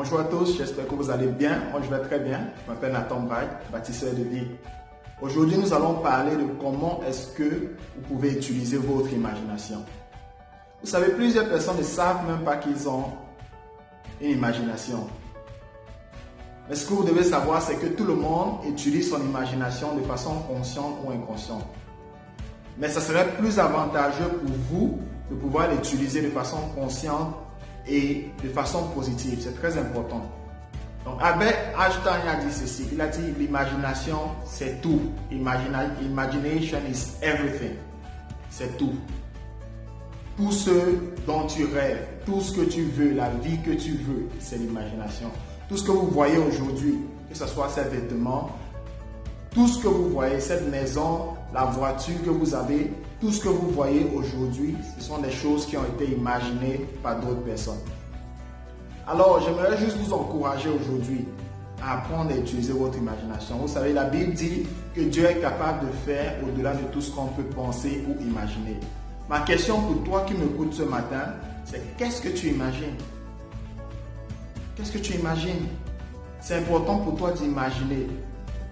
Bonjour à tous, j'espère que vous allez bien. Moi je vais très bien. Je m'appelle Nathan Bright, bâtisseur de vie. Aujourd'hui nous allons parler de comment est-ce que vous pouvez utiliser votre imagination. Vous savez, plusieurs personnes ne savent même pas qu'ils ont une imagination. Mais ce que vous devez savoir, c'est que tout le monde utilise son imagination de façon consciente ou inconsciente. Mais ça serait plus avantageux pour vous de pouvoir l'utiliser de façon consciente et de façon positive. C'est très important. Donc Albert Einstein a dit ceci. Il a dit l'imagination c'est tout. Imagination is everything. C'est tout. Tout ce dont tu rêves, tout ce que tu veux, la vie que tu veux, c'est l'imagination. Tout ce que vous voyez aujourd'hui, que ce soit ces vêtements, tout ce que vous voyez, cette maison, la voiture que vous avez, tout ce que vous voyez aujourd'hui, ce sont des choses qui ont été imaginées par d'autres personnes. Alors, j'aimerais juste vous encourager aujourd'hui à apprendre à utiliser votre imagination. Vous savez, la Bible dit que Dieu est capable de faire au-delà de tout ce qu'on peut penser ou imaginer. Ma question pour toi qui m'écoutes ce matin, c'est qu'est-ce que tu imagines? Qu'est-ce que tu imagines? C'est important pour toi d'imaginer.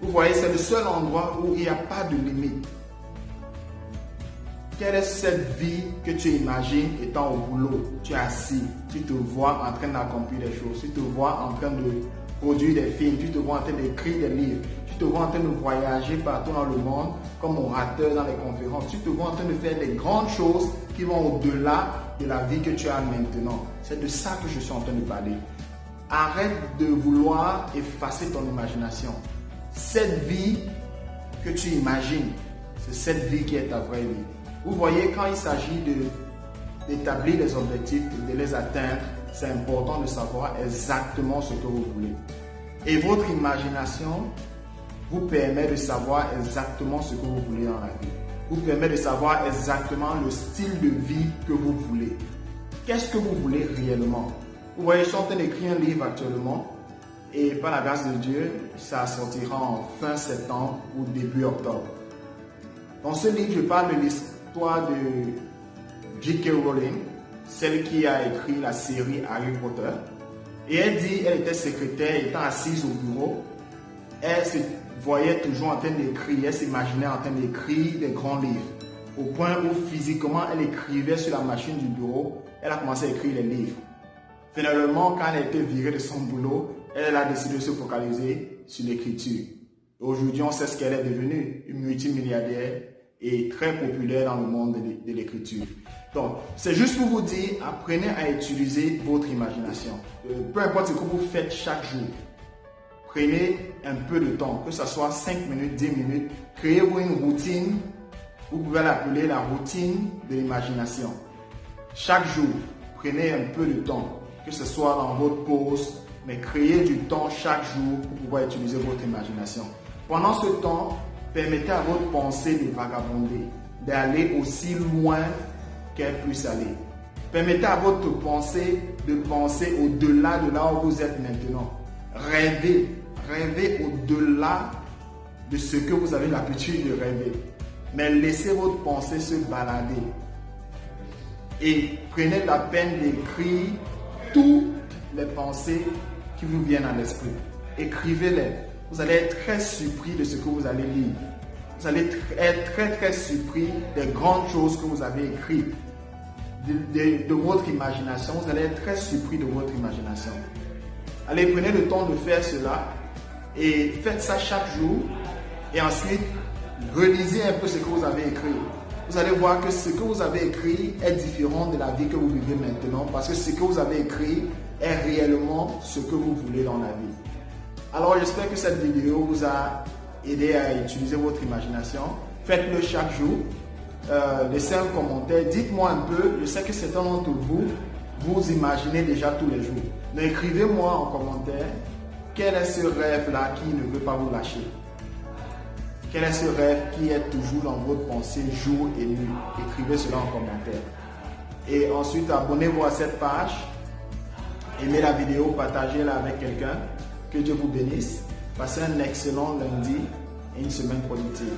Vous voyez, c'est le seul endroit où il n'y a pas de limite. Quelle est cette vie que tu imagines étant au boulot? Tu es assis, tu te vois en train d'accomplir des choses, tu te vois en train de produire des films, tu te vois en train d'écrire des livres, tu te vois en train de voyager partout dans le monde comme orateur dans les conférences, tu te vois en train de faire des grandes choses qui vont au-delà de la vie que tu as maintenant. C'est de ça que je suis en train de parler. Arrête de vouloir effacer ton imagination. Cette vie que tu imagines, c'est cette vie qui est ta vraie vie. Vous voyez, quand il s'agit d'établir des objectifs et de les atteindre, c'est important de savoir exactement ce que vous voulez. Et votre imagination vous permet de savoir exactement ce que vous voulez dans la vie. Vous permet de savoir exactement le style de vie que vous voulez. Qu'est-ce que vous voulez réellement? Vous voyez, je suis en train d'écrire un livre actuellement. Et par la grâce de Dieu, ça sortira en fin septembre ou début octobre. Dans ce livre, je parle de l'histoire de J.K. Rowling, celle qui a écrit la série Harry Potter. Et elle dit, elle était secrétaire, étant assise au bureau, elle se voyait toujours en train d'écrire, elle s'imaginait en train d'écrire des grands livres. Au point où physiquement, elle écrivait sur la machine du bureau, elle a commencé à écrire les livres. Finalement, quand elle a été virée de son boulot, elle a décidé de se focaliser sur l'écriture. Aujourd'hui, on sait ce qu'elle est devenue, une multimilliardaire et très populaire dans le monde de l'écriture. Donc, c'est juste pour vous dire, apprenez à utiliser votre imagination. Peu importe ce que vous faites chaque jour, prenez un peu de temps, que ce soit 5 minutes, 10 minutes, créez-vous une routine, vous pouvez l'appeler la routine de l'imagination. Chaque jour, prenez un peu de temps, que ce soit dans votre pause, mais créez du temps chaque jour pour pouvoir utiliser votre imagination. Pendant ce temps, permettez à votre pensée de vagabonder, d'aller aussi loin qu'elle puisse aller. Permettez à votre pensée de penser au-delà de là où vous êtes maintenant. Rêvez au-delà de ce que vous avez l'habitude de rêver. Mais laissez votre pensée se balader. Et prenez la peine d'écrire toutes les pensées qui vous viennent à l'esprit. Écrivez-les. Vous allez être très surpris de ce que vous allez lire. Vous allez être très surpris des grandes choses que vous avez écrites. De votre imagination. Vous allez être très surpris de votre imagination. Allez, prenez le temps de faire cela et faites ça chaque jour. Et ensuite, relisez un peu ce que vous avez écrit. Vous allez voir que ce que vous avez écrit est différent de la vie que vous vivez maintenant parce que ce que vous avez écrit est réellement ce que vous voulez dans la vie. Alors j'espère que cette vidéo vous a aidé à utiliser votre imagination. Faites-le chaque jour. Laissez un commentaire. Dites-moi un peu. Je sais que certains d'entre vous, vous imaginez déjà tous les jours. Mais écrivez-moi en commentaire quel est ce rêve-là qui ne veut pas vous lâcher. Quel est ce rêve qui est toujours dans votre pensée jour et nuit? Écrivez cela en commentaire. Et ensuite, abonnez-vous à cette page. Aimez la vidéo, partagez-la avec quelqu'un. Que Dieu vous bénisse. Passez un excellent lundi et une semaine productive.